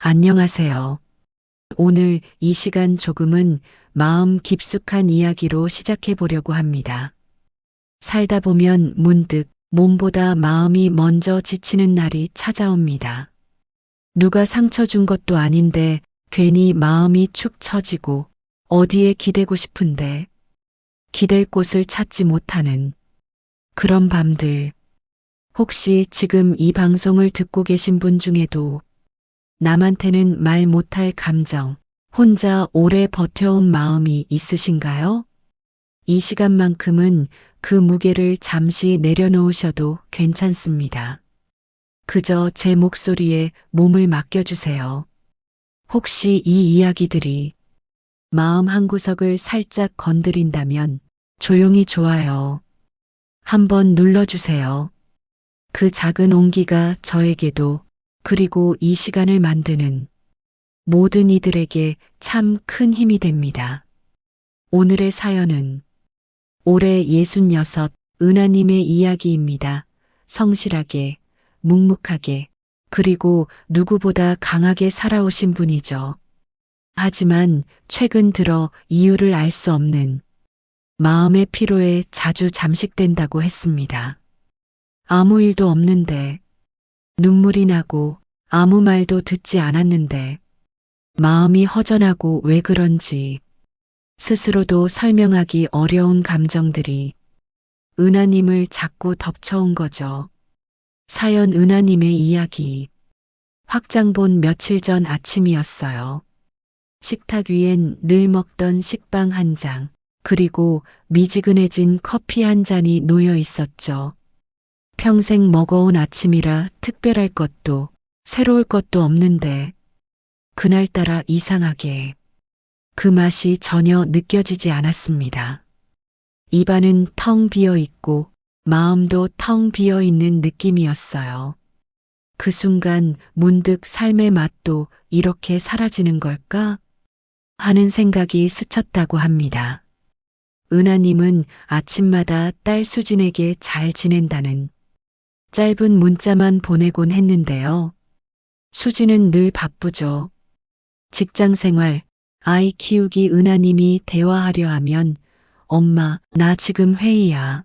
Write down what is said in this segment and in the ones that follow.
안녕하세요. 오늘 이 시간 조금은 마음 깊숙한 이야기로 시작해 보려고 합니다. 살다 보면 문득 몸보다 마음이 먼저 지치는 날이 찾아옵니다. 누가 상처 준 것도 아닌데 괜히 마음이 축 처지고 어디에 기대고 싶은데 기댈 곳을 찾지 못하는 그런 밤들. 혹시 지금 이 방송을 듣고 계신 분 중에도 남한테는 말 못할 감정, 혼자 오래 버텨온 마음이 있으신가요? 이 시간만큼은 그 무게를 잠시 내려놓으셔도 괜찮습니다. 그저 제 목소리에 몸을 맡겨주세요. 혹시 이 이야기들이 마음 한구석을 살짝 건드린다면 조용히 좋아요. 한번 눌러주세요. 그 작은 온기가 저에게도 그리고 이 시간을 만드는 모든 이들에게 참 큰 힘이 됩니다. 오늘의 사연은 올해 66 은하님의 이야기입니다. 성실하게, 묵묵하게, 그리고 누구보다 강하게 살아오신 분이죠. 하지만 최근 들어 이유를 알 수 없는 마음의 피로에 자주 잠식된다고 했습니다. 아무 일도 없는데, 눈물이 나고 아무 말도 듣지 않았는데, 마음이 허전하고 왜 그런지 스스로도 설명하기 어려운 감정들이 은하님을 자꾸 덮쳐온 거죠. 사연 은하님의 이야기. 확장본 며칠 전 아침이었어요. 식탁 위엔 늘 먹던 식빵 한 장, 그리고 미지근해진 커피 한 잔이 놓여 있었죠. 평생 먹어온 아침이라 특별할 것도 새로울 것도 없는데 그날따라 이상하게 그 맛이 전혀 느껴지지 않았습니다. 입안은 텅 비어 있고 마음도 텅 비어 있는 느낌이었어요. 그 순간 문득 삶의 맛도 이렇게 사라지는 걸까? 하는 생각이 스쳤다고 합니다. 은하님은 아침마다 딸 수진에게 잘 지낸다는 짧은 문자만 보내곤 했는데요. 수진은 늘 바쁘죠. 직장 생활, 아이 키우기. 은하님이 대화하려 하면 엄마, 나 지금 회의야.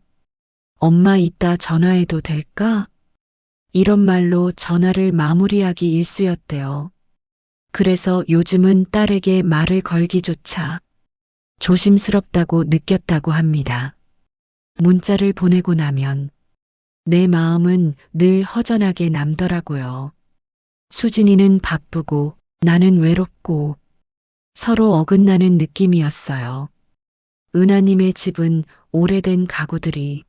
엄마 이따 전화해도 될까? 이런 말로 전화를 마무리하기 일쑤였대요. 그래서 요즘은 딸에게 말을 걸기조차 조심스럽다고 느꼈다고 합니다. 문자를 보내고 나면 내 마음은 늘 허전하게 남더라고요. 수진이는 바쁘고 나는 외롭고 서로 어긋나는 느낌이었어요. 은하님의 집은 오래된 가구들이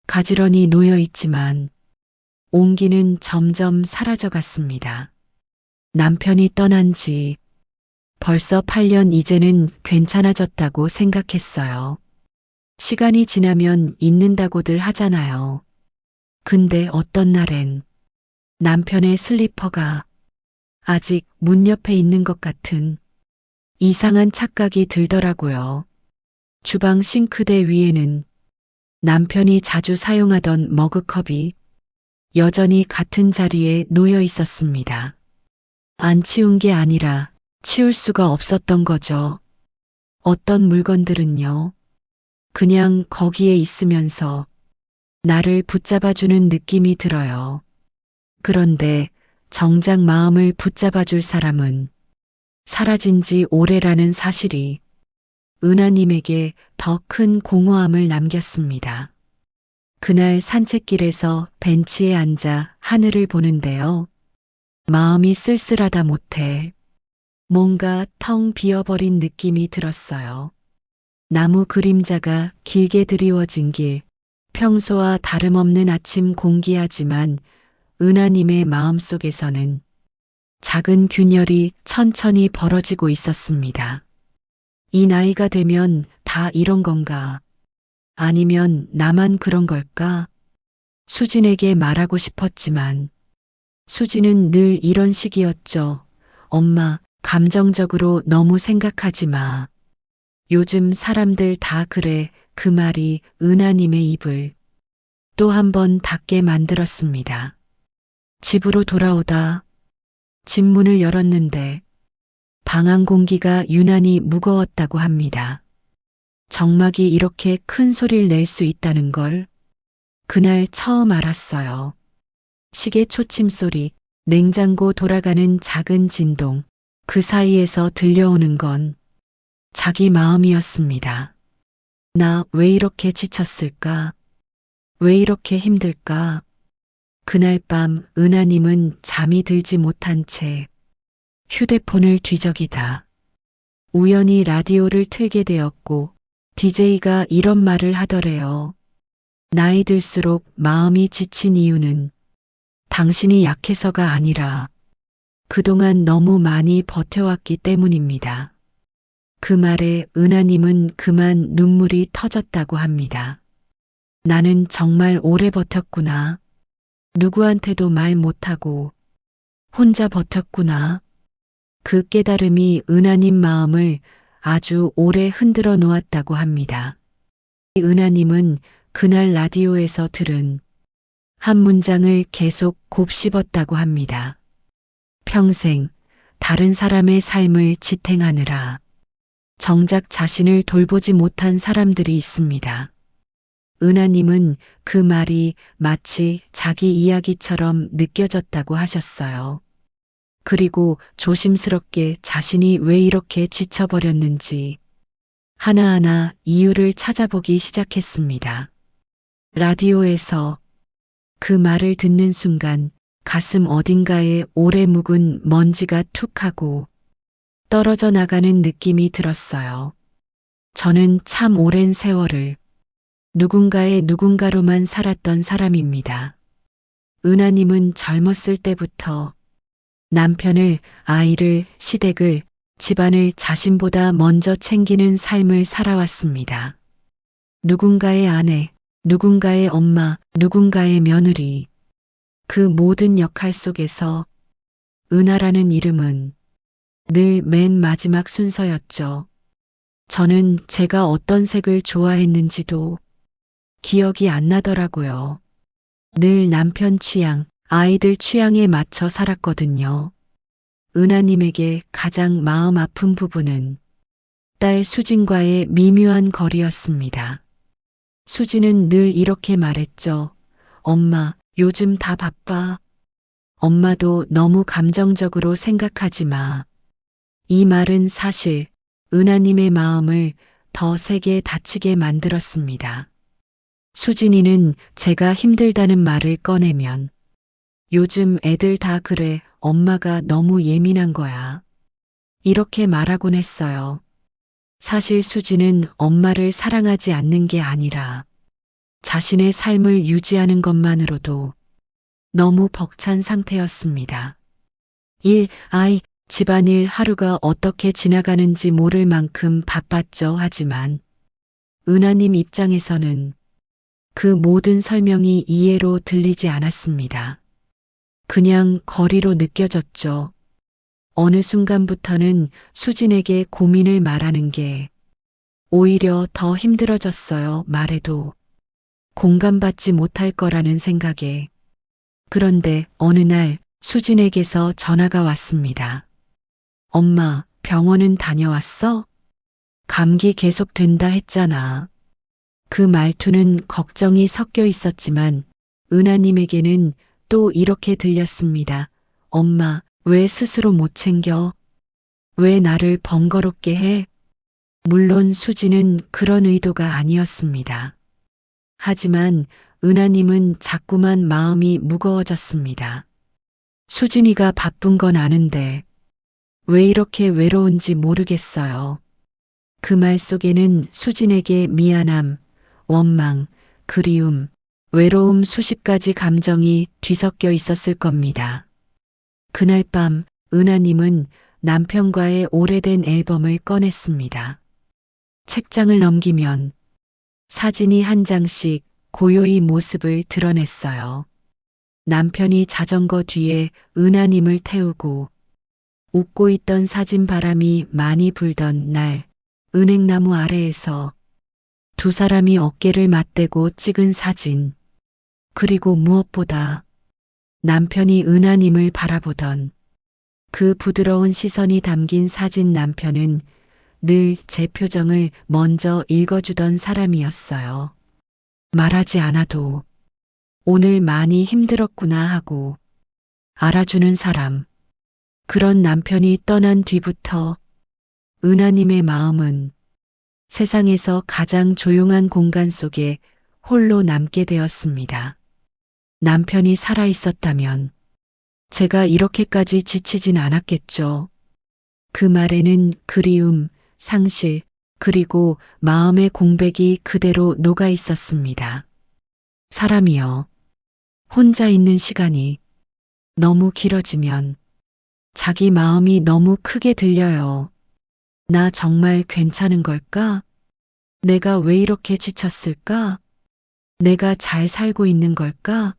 가지런히 놓여 있지만 온기는 점점 사라져 갔습니다. 남편이 떠난 지 벌써 8년. 이제는 괜찮아졌다고 생각했어요. 시간이 지나면 잊는다고들 하잖아요. 근데 어떤 날엔 남편의 슬리퍼가 아직 문 옆에 있는 것 같은 이상한 착각이 들더라고요. 주방 싱크대 위에는 남편이 자주 사용하던 머그컵이 여전히 같은 자리에 놓여 있었습니다. 안 치운 게 아니라 치울 수가 없었던 거죠. 어떤 물건들은요, 그냥 거기에 있으면서 나를 붙잡아주는 느낌이 들어요. 그런데 정작 마음을 붙잡아줄 사람은 사라진 지 오래라는 사실이 은하님에게 더 큰 공허함을 남겼습니다. 그날 산책길에서 벤치에 앉아 하늘을 보는데요. 마음이 쓸쓸하다 못해 뭔가 텅 비어버린 느낌이 들었어요. 나무 그림자가 길게 드리워진 길, 평소와 다름없는 아침 공기하지만 은하님의 마음속에서는 작은 균열이 천천히 벌어지고 있었습니다. 이 나이가 되면 다 이런 건가? 아니면 나만 그런 걸까? 수진에게 말하고 싶었지만 수진은 늘 이런 식이었죠. 엄마, 감정적으로 너무 생각하지 마. 요즘 사람들 다 그래. 그 말이 은하님의 입을 또 한 번 닫게 만들었습니다. 집으로 돌아오다 집 문을 열었는데 방 안 공기가 유난히 무거웠다고 합니다. 정막이 이렇게 큰 소리를 낼 수 있다는 걸 그날 처음 알았어요. 시계 초침 소리, 냉장고 돌아가는 작은 진동, 그 사이에서 들려오는 건 자기 마음이었습니다. 나 왜 이렇게 지쳤을까? 왜 이렇게 힘들까? 그날 밤 은하님은 잠이 들지 못한 채 휴대폰을 뒤적이다 우연히 라디오를 틀게 되었고 DJ가 이런 말을 하더래요. 나이 들수록 마음이 지친 이유는 당신이 약해서가 아니라 그동안 너무 많이 버텨왔기 때문입니다. 그 말에 은하님은 그만 눈물이 터졌다고 합니다. 나는 정말 오래 버텼구나. 누구한테도 말 못하고 혼자 버텼구나. 그 깨달음이 은하님 마음을 아주 오래 흔들어 놓았다고 합니다. 은하님은 그날 라디오에서 들은 한 문장을 계속 곱씹었다고 합니다. 평생 다른 사람의 삶을 지탱하느라 정작 자신을 돌보지 못한 사람들이 있습니다. 은하님은 그 말이 마치 자기 이야기처럼 느껴졌다고 하셨어요. 그리고 조심스럽게 자신이 왜 이렇게 지쳐버렸는지 하나하나 이유를 찾아보기 시작했습니다. 라디오에서 그 말을 듣는 순간 가슴 어딘가에 오래 묵은 먼지가 툭 하고 떨어져 나가는 느낌이 들었어요. 저는 참 오랜 세월을 누군가의 누군가로만 살았던 사람입니다. 은하님은 젊었을 때부터 남편을, 아이를, 시댁을, 집안을 자신보다 먼저 챙기는 삶을 살아왔습니다. 누군가의 아내, 누군가의 엄마, 누군가의 며느리. 그 모든 역할 속에서 은하라는 이름은 늘 맨 마지막 순서였죠. 저는 제가 어떤 색을 좋아했는지도 기억이 안 나더라고요. 늘 남편 취향, 아이들 취향에 맞춰 살았거든요. 은하님에게 가장 마음 아픈 부분은 딸 수진과의 미묘한 거리였습니다. 수진은 늘 이렇게 말했죠. 엄마, 요즘 다 바빠. 엄마도 너무 감정적으로 생각하지 마. 이 말은 사실 은하님의 마음을 더 세게 다치게 만들었습니다. 수진이는 제가 힘들다는 말을 꺼내면 요즘 애들 다 그래, 엄마가 너무 예민한 거야. 이렇게 말하곤 했어요. 사실 수진은 엄마를 사랑하지 않는 게 아니라 자신의 삶을 유지하는 것만으로도 너무 벅찬 상태였습니다. 집안일 하루가 어떻게 지나가는지 모를 만큼 바빴죠. 하지만 은하님 입장에서는 그 모든 설명이 이해로 들리지 않았습니다. 그냥 거리로 느껴졌죠. 어느 순간부터는 수진에게 고민을 말하는 게 오히려 더 힘들어졌어요. 말해도 공감받지 못할 거라는 생각에. 그런데 어느 날 수진에게서 전화가 왔습니다. 엄마, 병원은 다녀왔어? 감기 계속된다 했잖아. 그 말투는 걱정이 섞여 있었지만 은하님에게는 또 이렇게 들렸습니다. 엄마, 왜 스스로 못 챙겨? 왜 나를 번거롭게 해? 물론 수지는 그런 의도가 아니었습니다. 하지만 은하님은 자꾸만 마음이 무거워졌습니다. 수진이가 바쁜 건 아는데 왜 이렇게 외로운지 모르겠어요. 그 말 속에는 수진에게 미안함, 원망, 그리움, 외로움 수십 가지 감정이 뒤섞여 있었을 겁니다. 그날 밤 은하님은 남편과의 오래된 앨범을 꺼냈습니다. 책장을 넘기면 사진이 한 장씩 고요히 모습을 드러냈어요. 남편이 자전거 뒤에 은하님을 태우고 웃고 있던 사진 바람이 많이 불던 날 은행나무 아래에서 두 사람이 어깨를 맞대고 찍은 사진. 그리고 무엇보다 남편이 은하님을 바라보던 그 부드러운 시선이 담긴 사진 남편은 늘 제 표정을 먼저 읽어주던 사람이었어요. 말하지 않아도 오늘 많이 힘들었구나 하고 알아주는 사람. 그런 남편이 떠난 뒤부터 은하님의 마음은 세상에서 가장 조용한 공간 속에 홀로 남게 되었습니다. 남편이 살아 있었다면 제가 이렇게까지 지치진 않았겠죠. 그 말에는 그리움, 상실, 그리고 마음의 공백이 그대로 녹아 있었습니다. 사람이여, 혼자 있는 시간이 너무 길어지면 자기 마음이 너무 크게 들려요. 나 정말 괜찮은 걸까? 내가 왜 이렇게 지쳤을까? 내가 잘 살고 있는 걸까?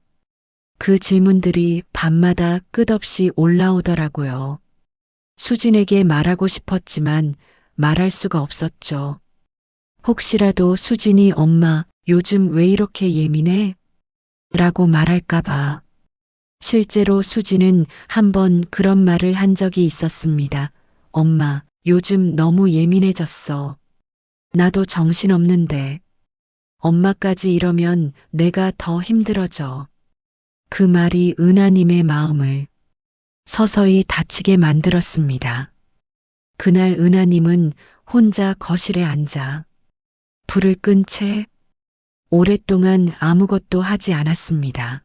그 질문들이 밤마다 끝없이 올라오더라고요. 수진에게 말하고 싶었지만 말할 수가 없었죠. 혹시라도 수진이 엄마, 요즘 왜 이렇게 예민해? 라고 말할까봐. 실제로 수진은 한번 그런 말을 한 적이 있었습니다. 엄마, 요즘 너무 예민해졌어. 나도 정신없는데. 엄마까지 이러면 내가 더 힘들어져. 그 말이 은하님의 마음을 서서히 다치게 만들었습니다. 그날 은하님은 혼자 거실에 앉아 불을 끈 채 오랫동안 아무것도 하지 않았습니다.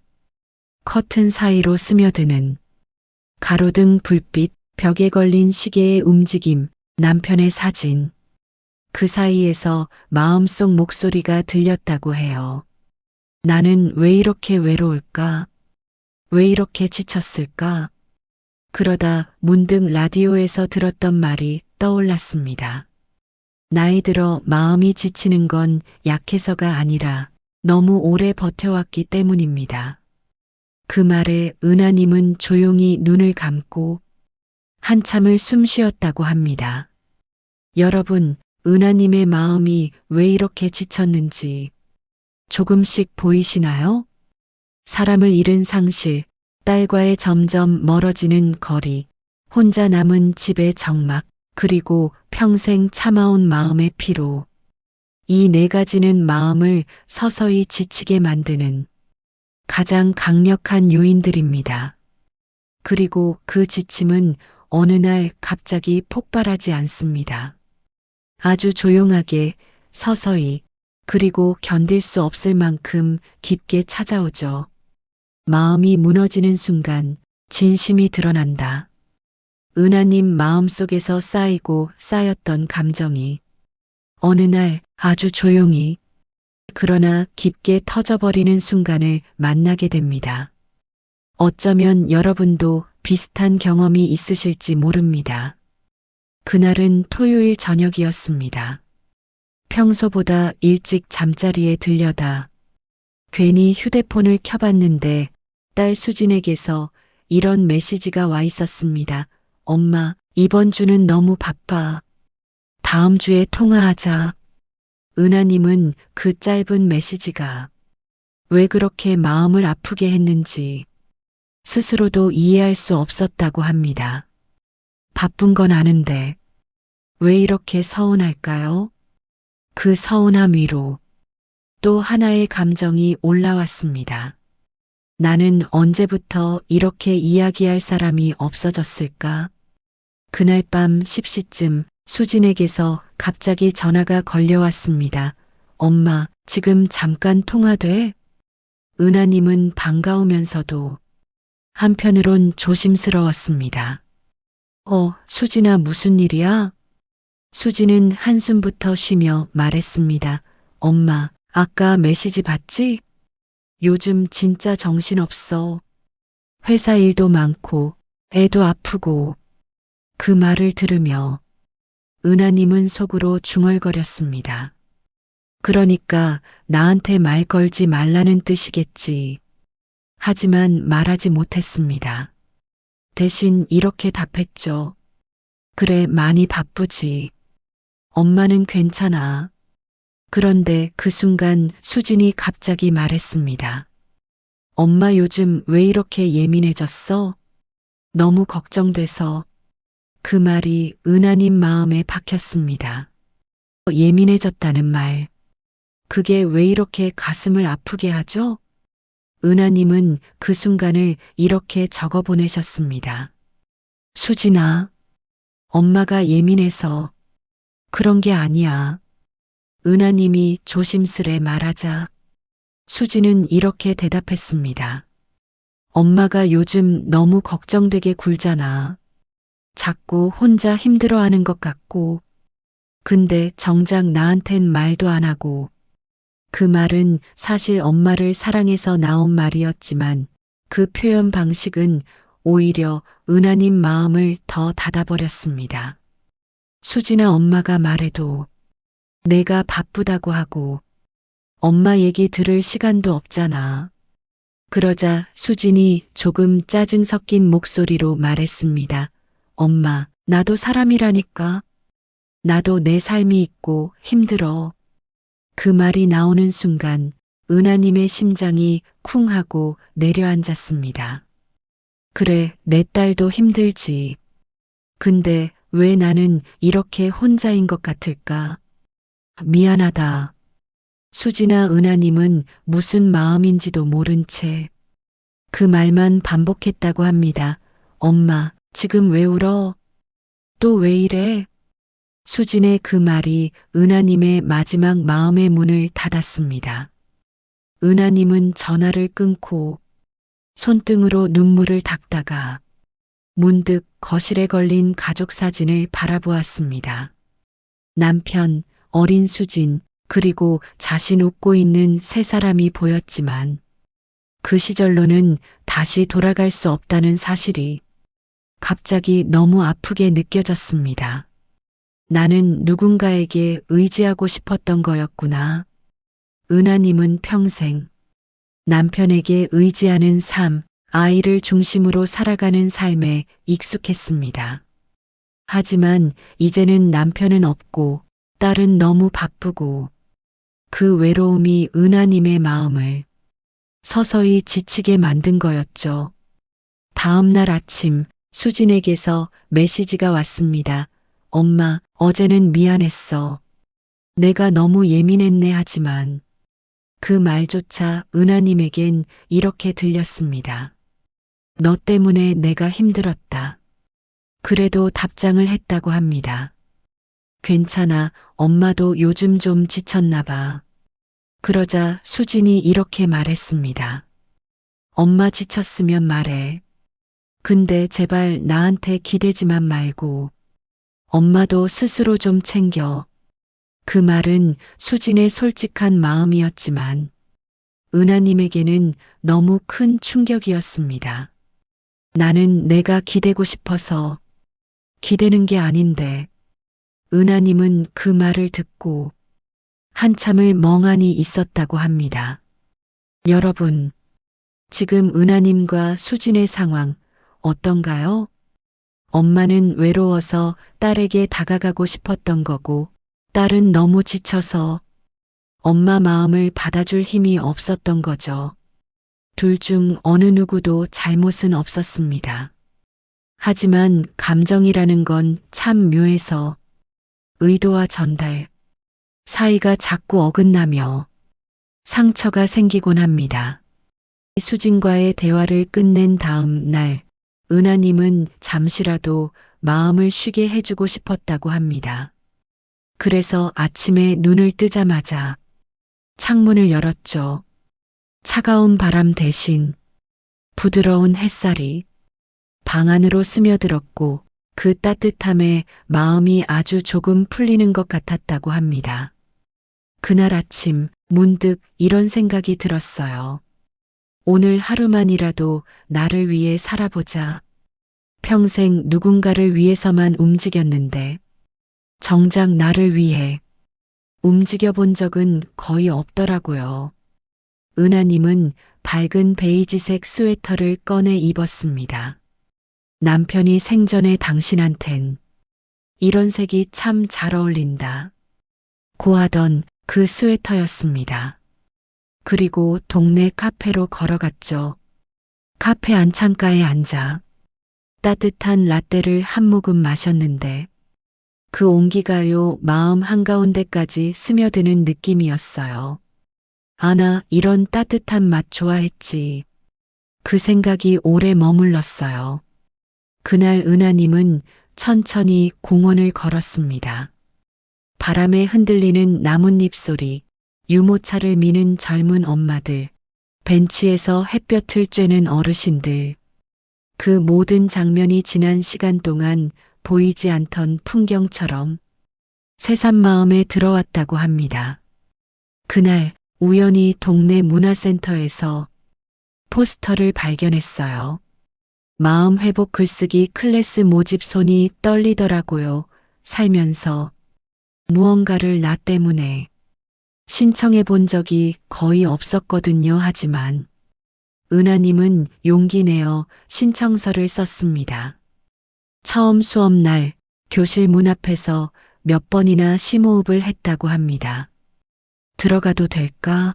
커튼 사이로 스며드는 가로등 불빛, 벽에 걸린 시계의 움직임, 남편의 사진. 그 사이에서 마음속 목소리가 들렸다고 해요. 나는 왜 이렇게 외로울까? 왜 이렇게 지쳤을까? 그러다 문득 라디오에서 들었던 말이 떠올랐습니다. 나이 들어 마음이 지치는 건 약해서가 아니라 너무 오래 버텨왔기 때문입니다. 그 말에 은하님은 조용히 눈을 감고 한참을 숨 쉬었다고 합니다. 여러분, 은하님의 마음이 왜 이렇게 지쳤는지 조금씩 보이시나요? 사람을 잃은 상실, 딸과의 점점 멀어지는 거리, 혼자 남은 집의 적막, 그리고 평생 참아온 마음의 피로. 이 네 가지는 마음을 서서히 지치게 만드는 가장 강력한 요인들입니다. 그리고 그 지침은 어느 날 갑자기 폭발하지 않습니다. 아주 조용하게, 서서히, 그리고 견딜 수 없을 만큼 깊게 찾아오죠. 마음이 무너지는 순간 진심이 드러난다. 은하님 마음속에서 쌓이고 쌓였던 감정이 어느 날 아주 조용히 그러나 깊게 터져버리는 순간을 만나게 됩니다. 어쩌면 여러분도 비슷한 경험이 있으실지 모릅니다. 그날은 토요일 저녁이었습니다. 평소보다 일찍 잠자리에 들려다 괜히 휴대폰을 켜봤는데 딸 수진에게서 이런 메시지가 와 있었습니다. 엄마, 이번 주는 너무 바빠. 다음 주에 통화하자. 은하님은 그 짧은 메시지가 왜 그렇게 마음을 아프게 했는지 스스로도 이해할 수 없었다고 합니다. 바쁜 건 아는데 왜 이렇게 서운할까요? 그 서운함 위로 또 하나의 감정이 올라왔습니다. 나는 언제부터 이렇게 이야기할 사람이 없어졌을까? 그날 밤 10시쯤 수진에게서 갑자기 전화가 걸려왔습니다. 엄마, 지금 잠깐 통화돼? 은하님은 반가우면서도 한편으론 조심스러웠습니다. 수진아, 무슨 일이야? 수진은 한숨부터 쉬며 말했습니다. 엄마, 아까 메시지 봤지? 요즘 진짜 정신없어. 회사 일도 많고 애도 아프고. 그 말을 들으며 은하님은 속으로 중얼거렸습니다. 그러니까 나한테 말 걸지 말라는 뜻이겠지. 하지만 말하지 못했습니다. 대신 이렇게 답했죠. 그래, 많이 바쁘지. 엄마는 괜찮아. 그런데 그 순간 수진이 갑자기 말했습니다. 엄마 요즘 왜 이렇게 예민해졌어? 너무 걱정돼서 그 말이 은하님 마음에 박혔습니다. 예민해졌다는 말. 그게 왜 이렇게 가슴을 아프게 하죠? 은하님은 그 순간을 이렇게 적어 보내셨습니다. 수진아, 엄마가 예민해서 그런 게 아니야. 은하님이 조심스레 말하자 수진은 이렇게 대답했습니다. 엄마가 요즘 너무 걱정되게 굴잖아. 자꾸 혼자 힘들어하는 것 같고, 근데 정작 나한텐 말도 안 하고, 그 말은 사실 엄마를 사랑해서 나온 말이었지만 그 표현 방식은 오히려 은하님 마음을 더 닫아버렸습니다. 수진아, 엄마가 말해도 내가 바쁘다고 하고 엄마 얘기 들을 시간도 없잖아. 그러자 수진이 조금 짜증 섞인 목소리로 말했습니다. 엄마, 나도 사람이라니까. 나도 내 삶이 있고 힘들어. 그 말이 나오는 순간 은하님의 심장이 쿵 하고 내려앉았습니다. 그래, 내 딸도 힘들지. 근데 왜 나는 이렇게 혼자인 것 같을까? 미안하다. 수지나 은하님은 무슨 마음인지도 모른 채 그 말만 반복했다고 합니다. 엄마, 지금 왜 울어? 또 왜 이래? 수진의 그 말이 은하님의 마지막 마음의 문을 닫았습니다. 은하님은 전화를 끊고 손등으로 눈물을 닦다가 문득 거실에 걸린 가족 사진을 바라보았습니다. 남편, 어린 수진, 그리고 자신 웃고 있는 세 사람이 보였지만 그 시절로는 다시 돌아갈 수 없다는 사실이 갑자기 너무 아프게 느껴졌습니다. 나는 누군가에게 의지하고 싶었던 거였구나. 은하님은 평생 남편에게 의지하는 삶, 아이를 중심으로 살아가는 삶에 익숙했습니다. 하지만 이제는 남편은 없고 딸은 너무 바쁘고 그 외로움이 은하님의 마음을 서서히 지치게 만든 거였죠. 다음 날 아침 수진에게서 메시지가 왔습니다. 엄마, 어제는 미안했어. 내가 너무 예민했네. 하지만 그 말조차 은하님에겐 이렇게 들렸습니다. 너 때문에 내가 힘들었다. 그래도 답장을 했다고 합니다. 괜찮아, 엄마도 요즘 좀 지쳤나 봐. 그러자 수진이 이렇게 말했습니다. 엄마 지쳤으면 말해. 근데 제발 나한테 기대지만 말고 엄마도 스스로 좀 챙겨. 그 말은 수진의 솔직한 마음이었지만 은하님에게는 너무 큰 충격이었습니다. 나는 내가 기대고 싶어서 기대는 게 아닌데. 은하님은 그 말을 듣고 한참을 멍하니 있었다고 합니다. 여러분, 지금 은하님과 수진의 상황 어떤가요? 엄마는 외로워서 딸에게 다가가고 싶었던 거고, 딸은 너무 지쳐서 엄마 마음을 받아줄 힘이 없었던 거죠. 둘 중 어느 누구도 잘못은 없었습니다. 하지만 감정이라는 건 참 묘해서 의도와 전달, 사이가 자꾸 어긋나며 상처가 생기곤 합니다. 수진과의 대화를 끝낸 다음 날, 은하님은 잠시라도 마음을 쉬게 해주고 싶었다고 합니다. 그래서 아침에 눈을 뜨자마자 창문을 열었죠. 차가운 바람 대신 부드러운 햇살이 방 안으로 스며들었고 그 따뜻함에 마음이 아주 조금 풀리는 것 같았다고 합니다. 그날 아침 문득 이런 생각이 들었어요. 오늘 하루만이라도 나를 위해 살아보자. 평생 누군가를 위해서만 움직였는데 정작 나를 위해 움직여 본 적은 거의 없더라고요. 은하님은 밝은 베이지색 스웨터를 꺼내 입었습니다. 남편이 생전에 당신한텐 이런 색이 참 잘 어울린다 고하던 그 스웨터였습니다. 그리고 동네 카페로 걸어갔죠. 카페 안창가에 앉아 따뜻한 라떼를 한 모금 마셨는데 그 온기가요 마음 한가운데까지 스며드는 느낌이었어요. 아, 나 이런 따뜻한 맛 좋아했지. 그 생각이 오래 머물렀어요. 그날 은하님은 천천히 공원을 걸었습니다. 바람에 흔들리는 나뭇잎 소리, 유모차를 미는 젊은 엄마들, 벤치에서 햇볕을 쬐는 어르신들. 그 모든 장면이 지난 시간 동안 보이지 않던 풍경처럼 새삼 마음에 들어왔다고 합니다. 그날 우연히 동네 문화센터에서 포스터를 발견했어요. 마음 회복 글쓰기 클래스 모집 손이 떨리더라고요. 살면서 무언가를 나 때문에 신청해 본 적이 거의 없었거든요. 하지만 은하님은 용기 내어 신청서를 썼습니다. 처음 수업 날 교실 문 앞에서 몇 번이나 심호흡을 했다고 합니다. 들어가도 될까?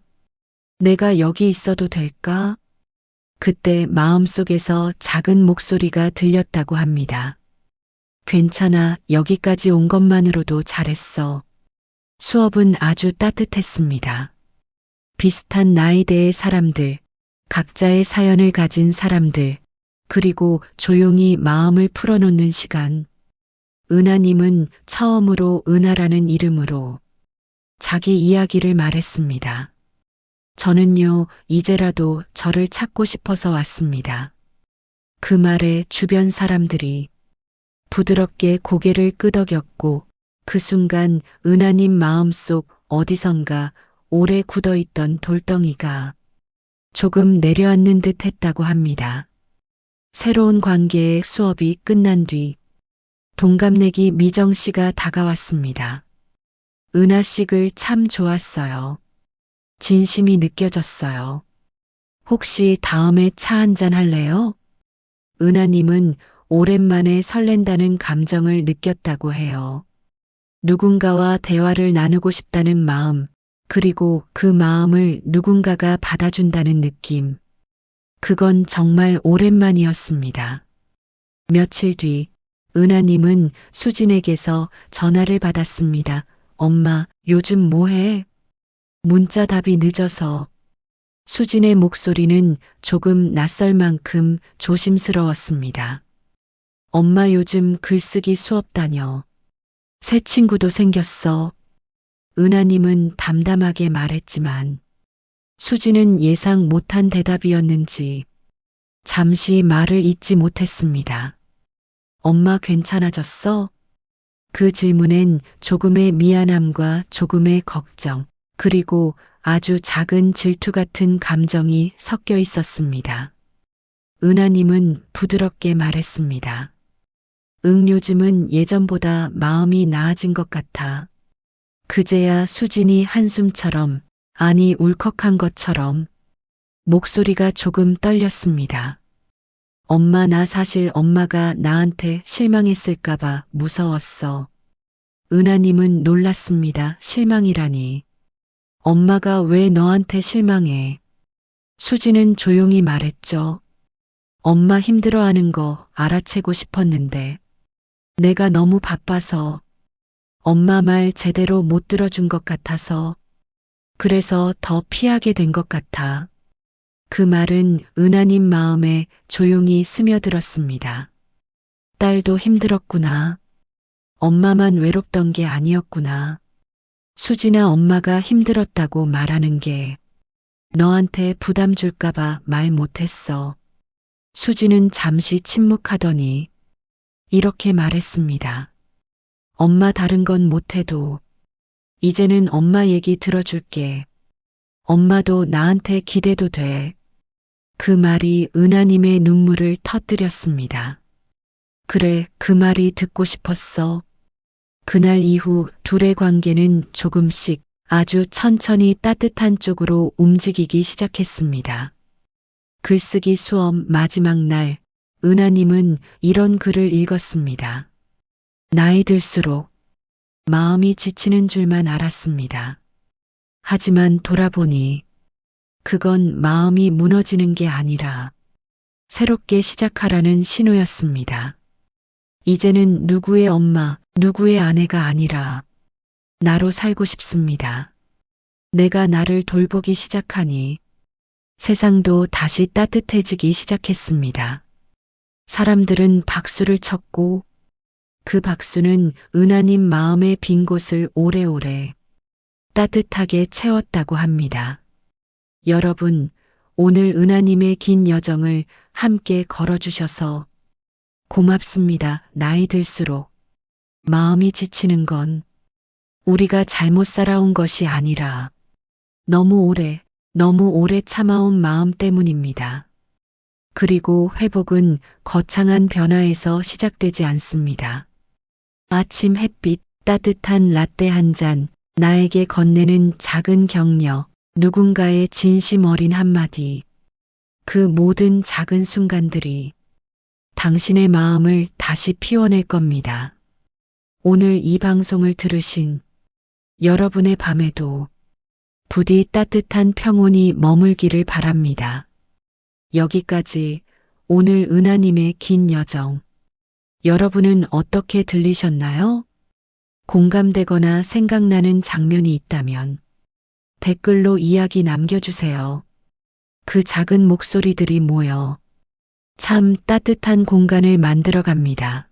내가 여기 있어도 될까? 그때 마음속에서 작은 목소리가 들렸다고 합니다. 괜찮아, 여기까지 온 것만으로도 잘했어. 수업은 아주 따뜻했습니다. 비슷한 나이대의 사람들, 각자의 사연을 가진 사람들, 그리고 조용히 마음을 풀어놓는 시간. 은하님은 처음으로 은하라는 이름으로 자기 이야기를 말했습니다. 저는요, 이제라도 저를 찾고 싶어서 왔습니다. 그 말에 주변 사람들이 부드럽게 고개를 끄덕였고 그 순간 은하님 마음속 어디선가 오래 굳어있던 돌덩이가 조금 내려앉는 듯 했다고 합니다. 새로운 관계의 수업이 끝난 뒤 동갑내기 미정 씨가 다가왔습니다. 은하식을 참 좋았어요. 진심이 느껴졌어요. 혹시 다음에 차 한잔 할래요? 은하님은 오랜만에 설렌다는 감정을 느꼈다고 해요. 누군가와 대화를 나누고 싶다는 마음, 그리고 그 마음을 누군가가 받아준다는 느낌. 그건 정말 오랜만이었습니다. 며칠 뒤 은하님은 수진에게서 전화를 받았습니다. 엄마, 요즘 뭐해? 문자 답이 늦어서. 수진의 목소리는 조금 낯설 만큼 조심스러웠습니다. 엄마 요즘 글쓰기 수업 다녀. 새 친구도 생겼어. 은하님은 담담하게 말했지만 수진은 예상 못한 대답이었는지 잠시 말을 잇지 못했습니다. 엄마 괜찮아졌어? 그 질문엔 조금의 미안함과 조금의 걱정, 그리고 아주 작은 질투 같은 감정이 섞여 있었습니다. 은하님은 부드럽게 말했습니다. 응, 요즘은 예전보다 마음이 나아진 것 같아. 그제야 수진이 한숨처럼, 아니 울컥한 것처럼 목소리가 조금 떨렸습니다. 엄마, 나 사실 엄마가 나한테 실망했을까봐 무서웠어. 은하님은 놀랐습니다. 실망이라니. 엄마가 왜 너한테 실망해? 수진은 조용히 말했죠. 엄마 힘들어하는 거 알아채고 싶었는데 내가 너무 바빠서 엄마 말 제대로 못 들어준 것 같아서 그래서 더 피하게 된 것 같아. 그 말은 은하님 마음에 조용히 스며들었습니다. 딸도 힘들었구나. 엄마만 외롭던 게 아니었구나. 수진아, 엄마가 힘들었다고 말하는 게 너한테 부담 줄까봐 말 못했어. 수진은 잠시 침묵하더니 이렇게 말했습니다. 엄마 다른 건 못해도 이제는 엄마 얘기 들어줄게. 엄마도 나한테 기대도 돼. 그 말이 은하님의 눈물을 터뜨렸습니다. 그래, 그 말이 듣고 싶었어. 그날 이후 둘의 관계는 조금씩 아주 천천히 따뜻한 쪽으로 움직이기 시작했습니다. 글쓰기 수업 마지막 날, 은하님은 이런 글을 읽었습니다. 나이 들수록 마음이 지치는 줄만 알았습니다. 하지만 돌아보니 그건 마음이 무너지는 게 아니라 새롭게 시작하라는 신호였습니다. 이제는 누구의 엄마, 누구의 아내가 아니라 나로 살고 싶습니다. 내가 나를 돌보기 시작하니 세상도 다시 따뜻해지기 시작했습니다. 사람들은 박수를 쳤고 그 박수는 은하님 마음의 빈 곳을 오래오래 따뜻하게 채웠다고 합니다. 여러분, 오늘 은하님의 긴 여정을 함께 걸어주셔서 고맙습니다. 나이 들수록 마음이 지치는 건 우리가 잘못 살아온 것이 아니라 너무 오래 참아온 마음 때문입니다. 그리고 회복은 거창한 변화에서 시작되지 않습니다. 아침 햇빛, 따뜻한 라떼 한 잔, 나에게 건네는 작은 격려, 누군가의 진심 어린 한마디, 그 모든 작은 순간들이 당신의 마음을 다시 피워낼 겁니다. 오늘 이 방송을 들으신 여러분의 밤에도 부디 따뜻한 평온이 머물기를 바랍니다. 여기까지 오늘 은하님의 긴 여정. 여러분은 어떻게 들리셨나요? 공감되거나 생각나는 장면이 있다면 댓글로 이야기 남겨주세요. 그 작은 목소리들이 모여 참 따뜻한 공간을 만들어 갑니다.